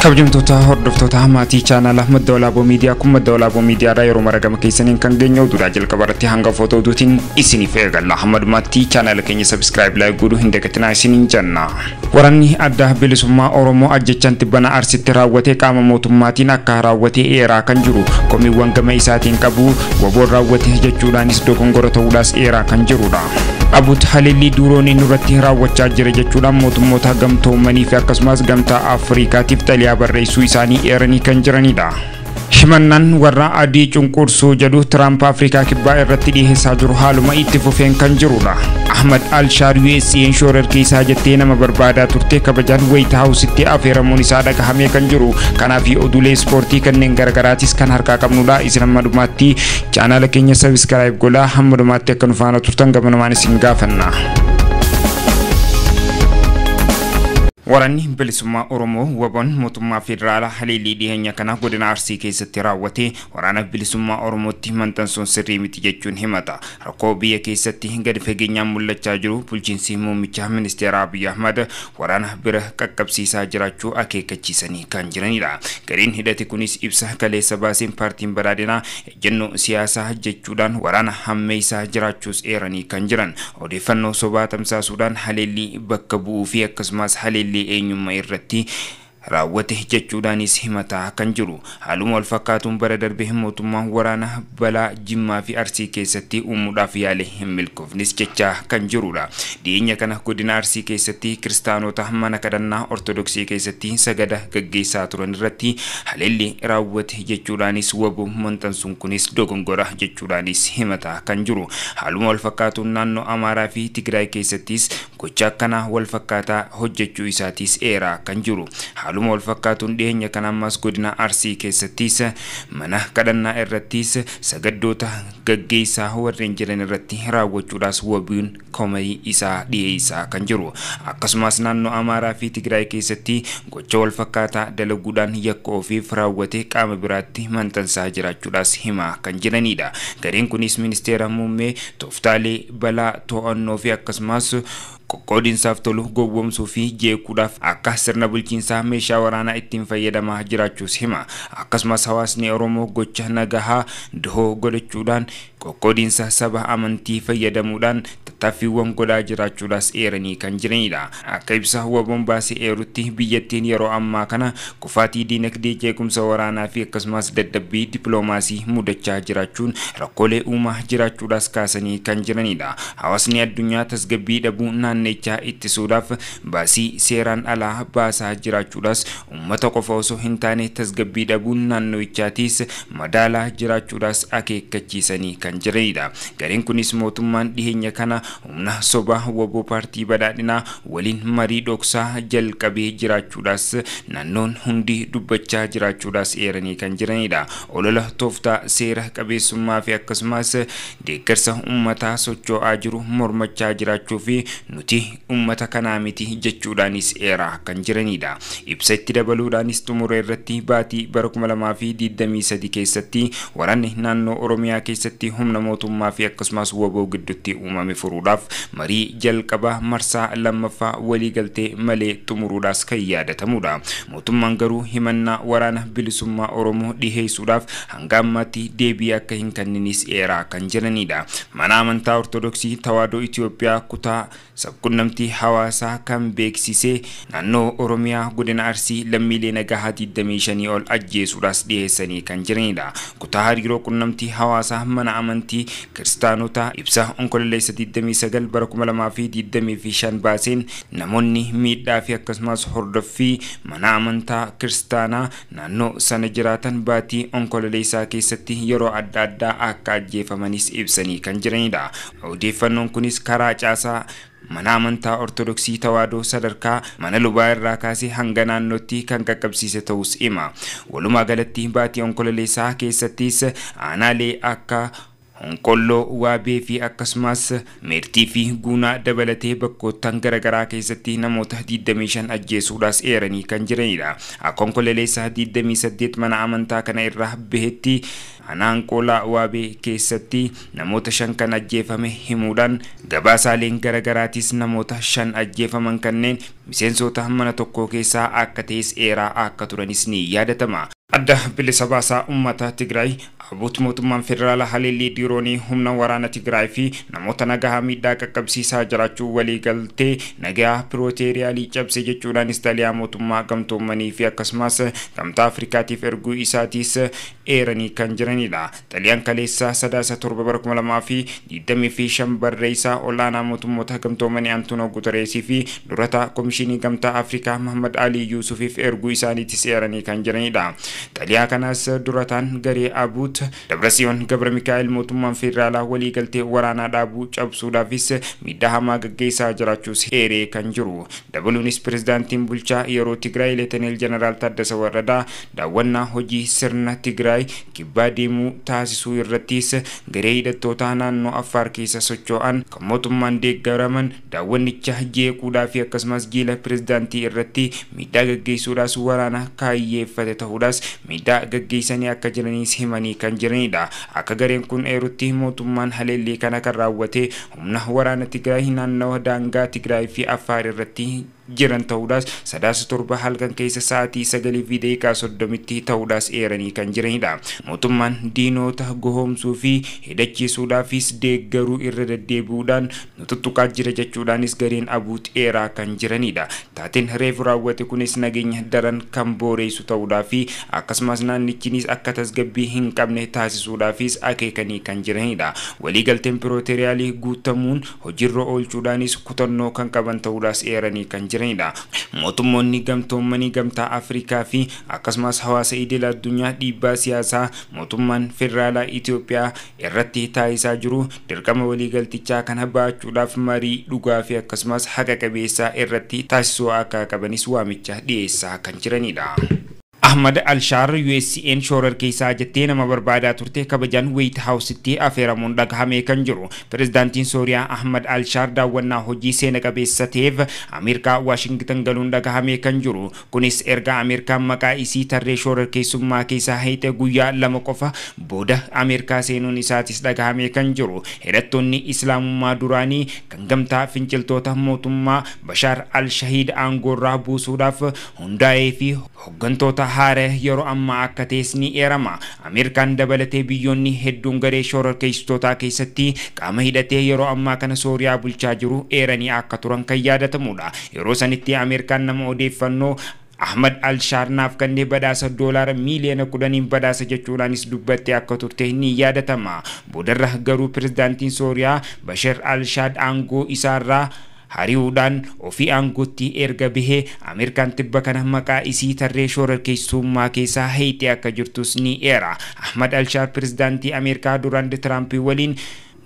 kabajamtoota hordoftoota maatii chaanala madda walaaboo miidiyaa kun madda walaaboo miidiyaa yeroo maragama keessaniin kan geenyu duraa jalqabarratti hanga footoo duutiin isiniif eegalla. Hamad maatii chaanala keenya subscribe like godhuu hin dagatinaa isiniin jenna. Waraanni adda bilisummaa Oromoo ajjechaan tibbana Arsiitti raawwatee qaama mootummaatiin akka raawwatee eeraa kan jiru komiiwwan gama isaatiin qabu waboon raawwatee jechuudhaanis dogongora ta'uudhaas eeraa kan jirudha. Abut Halilii duroonni nurratti raawwachaa jira jechuudhaan mootummoota gamtoomanii fi akkasumas gamtaa Afrikaatiif xaliyaa barreessuu isaanii eeranii kan jiranidha. Himannaan warra adii cunqursuu jedhu Trump Afrikaa kibbaa irratti dhiyeessaa jiru haaluma itti fufeen kan jirudha. Ahmad Al-Shaar USA'n shoorar keessaa jettee nama barbaadaa turte kabajaan White House'tti afeeramuun isaa dhagahamee kan jiru. Kanaaf oduulee ispoortii kanneen garaagaraatis kan harkaa qabnudha. Isin hammadumaatti chaanala keenya subscribe godhaa hammadumaatti akka nu faana turtan gamanumaan isin gaafanna. Waraanni bilisummaa Oromoo waboon mootummaa federaalaa haleellii dhiyeenya kana godina Arsii keessatti raawwatee waraana bilisummaa Oromootti maxxansuun sirrii miti jechuun himata. Rakkoo biyya keessatti gadi fageenyaan mul'achaa jiru bulchiinsi muummicha ministeera Abiy Ahmad waraana bira qaqqabsiisaa jiraachuu akeekkachiisanii kan jiranidha. Gariin hidhate kunis ibsa kaleessa baaseen paartiin badhaadhinaa ejjennoo siyaasaa jechuudhaan waraana hammeessaa jiraachuus eeranii kan jiran. Odeeffannoo sobaa tamsaasuudhaan haleellii bakka bu'uu fi akkasumas haleellii eenyummaa irratti raawwate jechuudhaanis himataa kan jiru. Haaluma wal fakkaatuun bara darbe mootummaan waraana balaa Jimmaa fi Arsii keessatti uumuudhaaf yaale hin milkoofnes jechaa kan jirudha. Dhiyeenya kana godina Arsii keessatti kiristaanota mana kadhannaa Ortodoksii keessatti sagada gaggeessaa turan irratti haleellii raawwate jechuudhaanis waboon maxxansuun kunis dogongora jechuudhaanis himataa kan jiru. Haaluma wal fakkaatuun naannoo Amaaraa fi Tigraay keessattis gocha akkanaa wal fakkaataa hojjechuu isaatis eeraa kan jiru. Haaluma wal fakkaatuun dhiyeenya kana ammas godina Arsii keessattis mana kadhannaa irrattis sagaddoota gaggeessaa warreen jiran irratti raawwachuudhaas waboon komii isaa dhiyeessaa kan jiru. Akkasumas naannoo Amaaraa fi Tigraay keessatti gocha wal fakkaataa dalaguudhaan yakka ofiif raawwatee qaama biraatti maxxansaa jiraachuudhaas himaa kan jiranidha. Gareen kunis ministeera muummee tooftaalee balaa to'annoo fi akkasumas qoqqoodinsaaf tolu gowwoomsuu fi jeequudhaaf akka sirna bulchiinsaa meeshaa waraanaa ittiin fayyadamaa jiraachuus hima. Akkasumas hawaasni Oromoo gocha nagahaa dahoo godhachuudhaan qoqqoodinsa saba amantii fayyadamuudhaan tattaaffiiwwan godhaa jiraachuudhaas eeranii kan jiranidha. Akka ibsa waboon baasee eerutti biyyattiin yeroo ammaa kana kufaatii diinagdee, jeequmsa waraanaa fi akkasumas dadhabbii dippiloomaasii mudachaa jiraachuun rakkoolee uumaa jiraachuudhaas kaasanii kan jiranidha. Hawaasni addunyaa tasgabbii dhabuu naannichaa ittisuudhaaf baasii seeraan alaa baasaa jiraachuudhaas uummata qofa osoo hin taane tasgabbii dhabuun naannichaatiis madaalaa jiraachuudhaas akeekkachiisanii kan jiranidha. Gareen kunis mootummaan dhiyeenya kana humna sobaa waboo paartii badhaadhinaa waliin marii dhoksaa jalqabee jiraachuudhaas naannoon hundi dubbachaa jiraachuudhaas eeranii kan jiranidha. Olola tooftaa seera qabeessummaa fi akkasumas deeggarsa uummataa socho'aa jiru mormachaa jiraachuu fi nuti ummata kanaa miti jechuudhaanis eeraa kan jiranidha. Ibsa itti dabaluudhaanis xumura irratti baatii bara 2023 keessatti waraanni naannoo Oromiyaa keessatti humna mootummaa fi akkasumas waboo gidduutti uumame furuudhaaf marii jalqabaa marsaa lammaffaa waliigaltee malee xumuruudhaas kan yaadatamudha. Mootummaan garuu himannaa waraana bilisummaa Oromoo dhiheessuudhaaf hanga ammaatti deebii akka hin kenninis eeraa kan jiranidha. Mana amantaa Ortodoksii Tawaahidoo Itoophiyaa kutaa sabqunnamtii hawaasaa kan beeksisee naannoo Oromiyaa godina Arsii lammiilee nagahaa 25 ol ajjeesuudhaas dhiyeessanii kan jiranidha. Kutaa hariiroo qunnamtii hawaasaa mana amantii kiristaanotaa ibsa onkololeessa 29 bara 2025 baaseen namoonni miidhaa fi akkasumas hordoffii mana amantaa kiristaanaa naannoo sana jiraatan baatii onkololeessaa keessatti yeroo adda addaa akka ajjeefamanis ibsanii kan jiranidha. Odeeffannoon kunis karaa caasaa mana amantaa Ortodoksii Tawaahidoo sadarkaa mana lubaa irraa kaasee hanga naannootti kan qaqqabsiise ta'us hima. Walumaa galatti baatii onkololeessaa keessattis aanaalee akka Onkolloo Waabee fi akkasumas Meertii fi Guunaa dabalatee bakkoottan garagaraa keessatti namoota 25 ajjeesuudhaas eeranii kan jiranidha. Akka Onkololeessa 28 mana amantaa kana irraa bahetti Ananqoolaa Waabee keessatti namoota 5 kan ajjeefame himuudhaan gabaasaaleen garagaraatis namoota 5 ajjeefaman kanneen miseensota mana tokko keessaa akka ta'es eeraa akka turanis ni yaadatama. Adda bilisa baasaa uummata Tigraay Abuut mootummaan federaalaa haleellii diroonii humna waraana Tigraay fi namoota nagaa miidhaa qaqqabsiisaa jiraachuu walii galtee nagaa pirooteeriyaalii cabse jechuudhaanis xaliyaa mootummaa gamtoomanii fi akkasumas gamtaa Afrikaatiif erguu isaatis eeranii kan jiranidha. Xaliyaan kaleessaa sadaasa 7/2025 barreessaa olaanaa mootummoota gamtoomanii Antonio Guterres fi durata komishinii gamtaa Afrikaa Muhammad Ali Yusufiif erguu isaaniitis eeranii kan jiranidha. Xaliyaa kanas durataan garee Abuut Dabrasiyoon Gabra Mikaa'el mootummaan federaalaa walii galtee waraanaa dhaabuu cabsuudhaafis miidhaa hamaa gaggeessaa jiraachuus eeree kan jiru. Dabaluunis pirezidaantiin bulchaa yeroo Tigraay Leeteneel Jeneraal Taaddasaa Warradaa daawwannaa hojii sirna Tigraay kibbaa deemuu taasisuu irrattis garee hidhattoota naannoo Affaar keessa socho'an kan mootummaan deeggaraman daawwannicha jeequudhaa fi akkasumas jiila pirezidaantii irratti miidhaa gaggeessuudhaas waraana kaayyeeffate ta'uudhaas miidhaa gaggeessanii akka jiraniis himanii kan jiranidha. Akka gareen kun eerutti mootummaan haleellii kana kan raawwate humna waraana Tigraay naannoo daangaa Tigraay fi Affaar irratti jiran ta'uudhaas sadaasa 7 halkan keessa sa'aatii 9:30 ta'uudhaas eeranii kan jiranidha. Mootummaan diinota gohoomsuu fi hidhachiisuudhaafis deeggaruu irra deddeebi'uudhaan tuttuqaa jira jechuudhaanis gareen Abuut eeraa kan jiranidha. Taateen reefu raawwate kunis nageenya daran kan booreessu ta'uudhaa fi akkasumas naannichinis akka tasgabbii hin qabne taasisuudhaafis akeekanii kan jiranidha. Waliigalteen pirooteeriyaalii guutamuun hojiirra oolchuudhaanis kutannoo kan qaban ta'uudhaas eeranii kan jiranidha. Mootummoonni gamtoomanii gamtaa Afrikaa fi akkasumas hawaasa idil addunyaa dhiibbaa siyaasaa mootummaan federaalaa Itoophiyaa irratti taasisaa jiru dirqama waliigaltichaa kana baachuudhaaf marii dhugaa fi akkasumas haqa qabeessaa irratti taasisuu akka qabanis waamicha dhiyeessaa kan jiranidha. Ahmad Alshaar USCN shoorar keessaa jettee nama barbaadaa turte kabajaan White House-tti affeeramuun dhagahamee kan jiru. Pirezidaantiin Sooriyaa Ahmad Alshaar daawwannaa hojii seena qabeessa ta'eef Ameerikaa Waashingtan galuun dhagahamee kan jiru. Kunis erga Ameerikaan maqaa isii tarree shoorar keessummaa keessaa hiite guyyaa 2 qofa booda Ameerikaa seenuun isaatis dhagahamee kan jiru. Hidhattoonni Islaamummaa duraanii kan gamtaa finciltoota mootummaa Bashaar al-Shahiid aangoorraa buusuudhaaf hundaa'ee fi hooggantoota haare yeroo amma akka ta'es ni eerama. Ameerikaan dabalatee biyyoonni hedduun garee shororkeessitootaa keessatti qaama hidhatee yeroo amma kana Sooriyaa bulchaa jiru eeranii akka turan kan yaadatamudha. Yeroo sanitti Ameerikaan nama odeeffannoo Ahmad Alshaar naaf kannee badhaasa $10 miliyoona 10 badhaasa jechuudhaanis dubbattee akka turte ni yaadatama. Boodarra garuu pirezidaantiin Sooriyaa Bashar al-Shaad aangoo isaarraa hariuudhaan ofii aangootti erga bahee Ameerikaan tibba kana maqaa isii tarree shororkeessummaa keessaa hiite akka jirtus ni eera. Ahmad Alshaar pirezidaantii Ameerikaa Doonaald Tiraamp waliin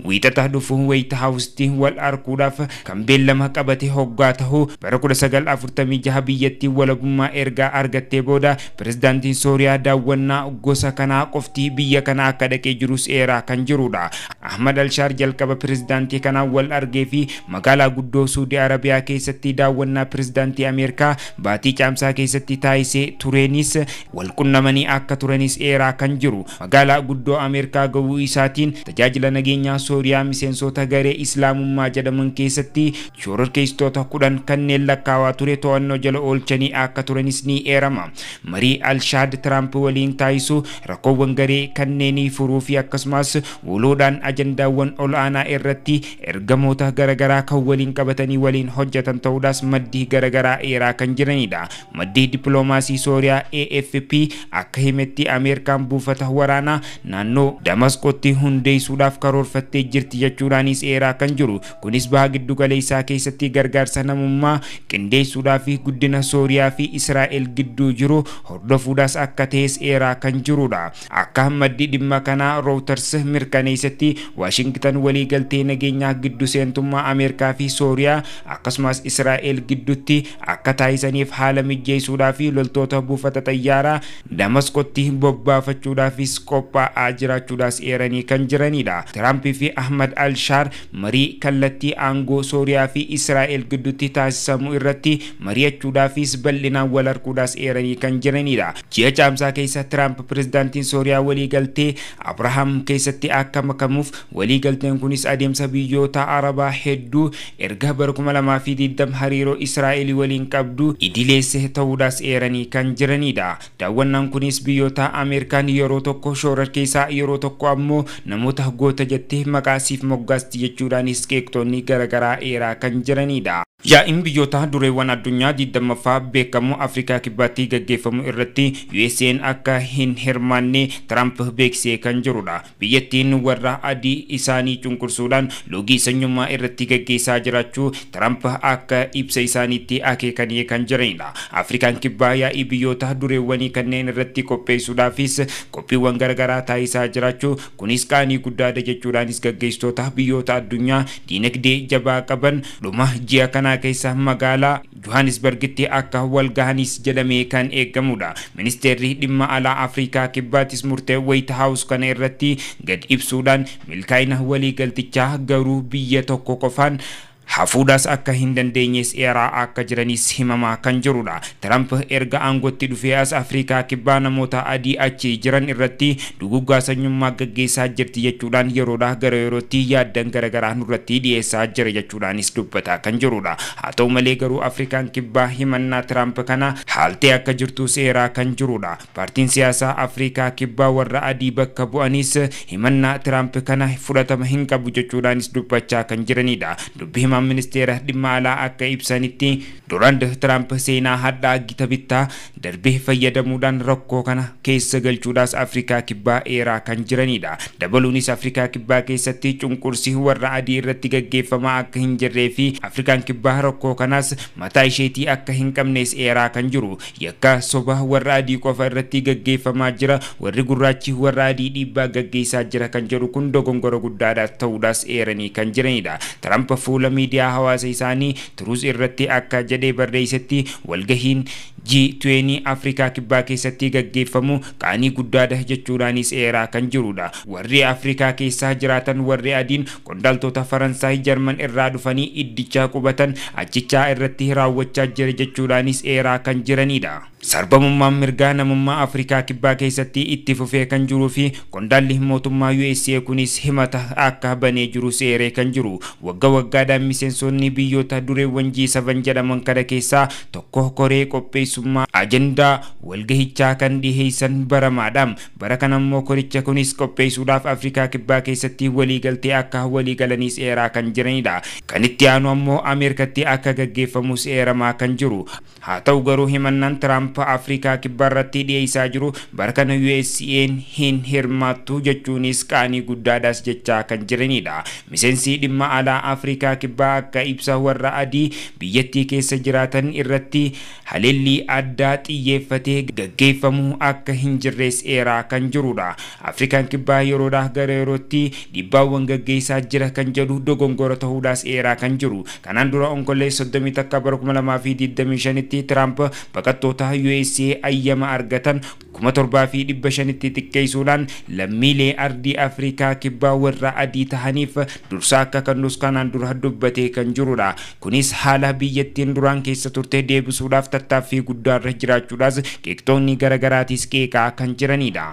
wiixata dhufu White House-tti wal arguudhaaf kan beellama qabate hoggaa ta'uu bara 1946 biyyattii walabummaa erga argattee booda pirezidaantiin Sooriyaa daawwannaa gosa kanaa qofti biyya kana akka dhaqee jirus eeraa kan jirudha. Ahmad Alshaar jalqaba pirezidaantii kana wal argee fi magaalaa guddoo Saudi Arabiyaa keessatti daawwannaa pirezidaantii Ameerikaa baatii caamsaa keessatti taasisee tureenis wal qunnamanii akka turanis eeraa kan jiru. Magaalaa guddoo Ameerikaa ga'uu isaatiin tajaajila nageenyaa Sooriyaa miseensota garee Islaamummaa jedhaman keessatti shororkeessitoota 10 kanneen lakkaawaa ture to'annoo jala oolchanii akka turanis ni eerama. Marii Alshaad Tiraamp waliin taasisu rakkoowwan garee kanneenii furuu fi akkasumas waloodhaan ajandaawwan ol'aanaa irratti ergamoota garagaraa kan waliin qabatanii waliin hojjetan ta'uudhaas maddii garagaraa eeraa kan jiranidha. Maddii dippiloomaasii Sooriyaa AFP akka himetti Ameerikaan buufata waraanaa naannoo Damaasqootti hundeessuudhaaf karoorfatte baaftee jirti jechuudhaanis eeraa kan jiru. Kunis baha giddu galeessaa keessatti gargaarsa namummaa qindeessuudhaa fi guddina Sooriyaa fi Israa'el gidduu jiru hordofuudhaas akka ta'es eeraa kan jirudha. Akka maddi dhimma kanaa Reuters mirkaneessatti Washington waliigaltee nageenyaa giddu seentummaa Ameerikaa fi Sooriyaa akkasumas Israa'el gidduutti akka taasisaniif haala mijeessuudhaa fi loltoota buufata xayyaaraa Damaskotti bobbaafachuudhaafis qophaa'aa jiraachuudhaas eeranii kan jiranidha. Trump fi Ahmad al-Shaar marii kallattii aangoo Sooriyaa fi Israa'el gidduutti taasisamu irratti mari'achuudhaafis bal'inaan wal arguudhaas eeranii kan jiranidha. Ji'a caamsaa keessa Trump pirezidaantiin Sooriyaa waliigaltee Abrahaam keessatti akka makamuuf waliigalteen kunis adeemsa biyyoota Arabaa hedduu erga bara 2020 hariiroo Israa'el waliin qabdu idileesse ta'uudhaas eeranii kan jiranidha. Daawwannaan kunis biyyoota Ameerikaan yeroo tokko shororkeessaa yeroo tokko ammoo namoota goota jettee maqaasiif moggaasti jechuudhaanis qeeqxoonni garaagaraa eeraa kan jiranidha. Yaa'iin biyyoota dureewwan addunyaa 20ffaa beekamu Afrikaa kibbaatti gaggeeffamu irratti USA'n akka hin hirmaanne Trump beeksisee kan jirudha. Biyyattiin warra adii isaanii cunqursuudhaan loogii sanyummaa irratti gaggeessaa jiraachuu Trump akka ibsa isaaniitti akeekanii kan jiranidha. Afrikaan kibbaa yaa'ii biyyoota dureewwanii kanneen irratti qopheessuudhaafis qophiiwwan garaagaraa taasisaa jiraachuu kunis qaanii guddaadha jechuudhaanis gaggeessitoota biyyoota addunyaa diinagdee jabaa qaban dhuma ji'a kana keessa magaalaa Johannesburgitti akka wal gahanis jedhamee kan eegamudha. Ministeerri dhimma alaa Afrikaa kibbaatis murtee White House kana irratti gad ibsuudhaan milkaa'ina waliigaltichaa garuu biyya tokko qofaan hafuudhaas akka hin dandeenyes eeraa akka jiranis himamaa kan jirudha. Trump erga aangootti dhufee as Afrikaa kibbaa namoota adii achi jiran irratti duguggaa sanyummaa gaggeessaa jirti jechuudhaan yeroodhaa gara yerootti yaaddan garaagaraa nurratti dhiyeessaa jira jechuudhaanis dubbataa kan jirudha. Haa ta'u malee garuu Afrikaan kibbaa himannaa Trump kana haaltee akka jirtu seeraa kan jirudha. Paartiin siyaasaa Afrikaa kibbaa warra adii bakka bu'anis himannaa Trump kana fudhatama hin qabu jechuudhaanis dubbachaa kan jiranidha. Dubbii ministeera dhimma alaa akka ibsanitti Donald Trump seenaa hadhaa gita bittaa darbee fayyadamuudhaan rakkoo kana keessa galchuudhaas Afrikaa kibbaa eeraa kan jiranidha. Dabaluunis Afrikaa kibbaa keessatti cunqursi warra adii irratti gaggeeffamaa akka hin jirree fi Afrikaan kibbaa rakkoo kanaas mataa isheetii akka hin qabnes eeraa kan jiru. Yakka soba warra adii qofa irratti gaggeeffamaa jira, warri gurraachi warra adii dhiibbaa gaggeessaa jira kan jedhu kun dogongora guddaadha ta'uudhaas eeranii kan jiranidha. Trump fuula miidiyaa hawaasa isaanii Truth irratti akka jedhee barreessetti walgahiin G20 Afrikaa kibbaa keessatti gaggeeffamu qaanii guddaadha jechuudhaanis eeraa kan jirudha. Warri Afrikaa keessaa jiraatan warri adiin qondaaltota Faransaay Jarman irraa dhufanii iddichaa qubatan achichaa irratti raawwachaa jira jechuudhaanis eeraa kan jiranidha. Sarbamummaan mirgaa namummaa Afrikaa kibbaa keessatti itti fufee kan jiruu fi qondaalli mootummaa USA kunis himata akka banee jiru seeree kan jiru. Waggaa waggaadhaan miseensonni biyyoota dureewwan G7 jedhaman kana keessaa tokko koree qopheessummaa ajendaa walgahichaa kan dhiheessan baramaadhaan bara kana immoo koricha kunis qopheessuudhaaf Afrikaa kibbaa keessatti waliigaltee akka waliigalanis eeraa kan jiranidha. Kan itti aanu ammoo Ameerikatti akka gaggeeffamus eeramaa kan jiru. Haa ta'u garuu himannaan Trump Afrikaa kibbaa irratti dhiyeessaa jiru bara kana USA'n hin hirmaattu jechuunis qaanii guddaadhaas jechaa kan jiranidha. Miseensi dhimma alaa Afrikaa kibbaa akka ibsa warra adii biyyattii keessa jiraatan irratti haleellii addaa xiyyeeffatee gaggeeffamuu akka hin jirres eeraa kan jirudha. Afrikaan kibbaa yeroodhaa gara yerootti dhibbaawwan gaggeessaa jira kan jedhu dogongora ta'uudhaas eeraa kan jiru. Kanaan dura onkolleessa 31 bara 2025tti Trump baqattoota USA ayyama argatan 7,500tti xiqqeessuudhaan lammiilee ardii Afrikaa kibbaa warra adii tahaniif dursaa akka kennus kanaan dura dubbatee kan jirudha. Kunis haala biyyattiin duraan keessa turte deebisuudhaaf tattaaffii guddaarra jiraachuudhaas qeeqxoonni garaagaraatis qeeqaa kan jiranidha.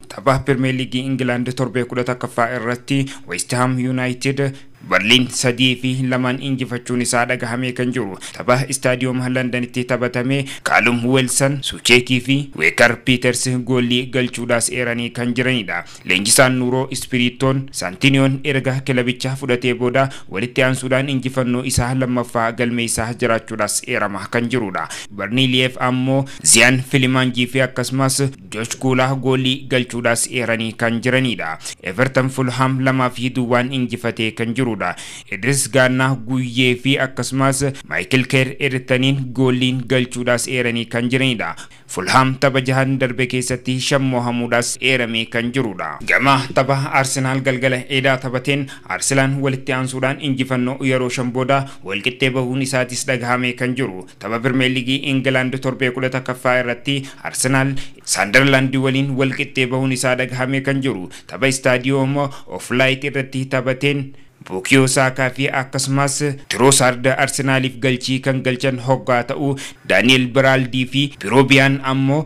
Tapha Premier League England torbee 10ffaa irratti West Ham United Berlin 3-2 injifachuun isaa dhagahamee kan jiru. Tapha istaadiyoom Londanitti taphatame Callum Wilson, Sucheki fi Walker Peters goolii galchuudhaas eeranii kan jiranidha. Leenjisaan Nuuro Espiritoon Santiniyoon erga kilabicha fudhatee booda walitti aansuudhaan injifannoo isaa lammaffaa galmee isaa jiraachuudhaas eerama kan jirudha. Berniliyeef ammoo Ziyaan Filimanjii fi akkasumas Josh Gula goolii galchuudhaas eeranii kan jiranidha. Everton Fulham 2-2 injifatee kan jirudha. Idris Gana Guyyee fi akkasumas Michael Kerr Evertoniin gooliin galchuudhaas eeranii kan jiranidha. Fulham tapha jahan darbe keessatti shammohamuudhaas eeramee kan jirudha. Gama tapha Arsenal galgala eedaa taphateen Arsenal walitti aansuudhaan injifannoo yeroo shan booda walqixxee bahuun isaatis dhagahamee kan jiru. Tapha Premier League England torbee 10 irratti Arsenal Sunderland waliin walqixxee bahuun isaa dhagahamee kan jiru. Tapha istaadiyoom of Light irratti taphateen Bukayo Saka fi akkasumas Trossard Arsenaliif galchii kan galchan hoggaa ta'u Daniel Beraldi fi Pirobian ammoo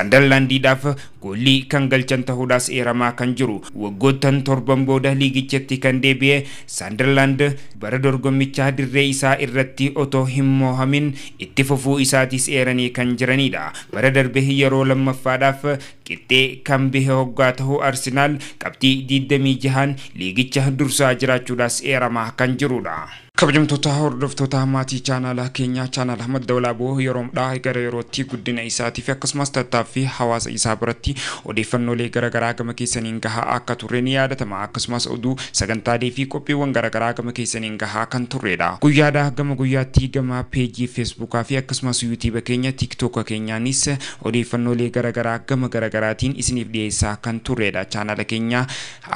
Sunderlandiidhaaf goolii kan galchan ta'uudhaas eeramaa kan jiru. Waggoottan torban booda liigichatti kan deebi'e Sunderland bara dorgommichaa dirree isaa irratti otoo hin mo'amin itti fufuu isaatis eeranii kan jiranidha. Bara darbe yeroo lammaffaadhaaf qixxee kan bahe hoggaa ta'u Arsenal qabxii 26 liigicha dursaa jiraachuudhaas eeramaa kan jirudha. kabajamtoota hordoftoota maatii chaanala keenya chaanala madawlaaboo yeroomdhaa gara yerootti guddina isaatiif akkasumas tattaaffii hawaasa isaa biratti odeeffannoolee garagaraa gama keessaniin gahaa akka turre ni yaadatama. Akkasumas oduu sagantaalee fi qophiiwwan garagaraa gama keessaniin gahaa kan turredha. Guyyaadhaa gama guyyaatti gama peejii Facebookaa fi akkasumas YouTube keenya TikTok keenyaanis odeeffannoolee garagaraa gama garagaraatiin isiniif dhiyeessaa kan turredha. Chaanala keenya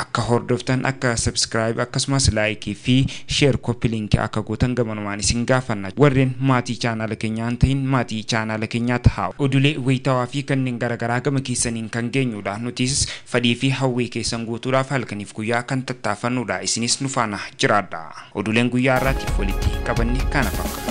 akka hordoftan akka subscribe akkasumas like fi share copy link akka gootan gamanumaan isin gaafanna. Warreen maatii chaanala keenyaan ta'in maatii chaanala keenyaa tahaa oduulee wayitaawaa fi kanneen garagaraa gama keessaniin kan geenyudha. Nutis fedhii fi hawwii keessan guutuudhaaf halkaniif guyyaa kan tattaafannudha. Isinis nu faana jiraadha. Oduuleen guyyaa irraatiif walitti qabanne kana fakkaata.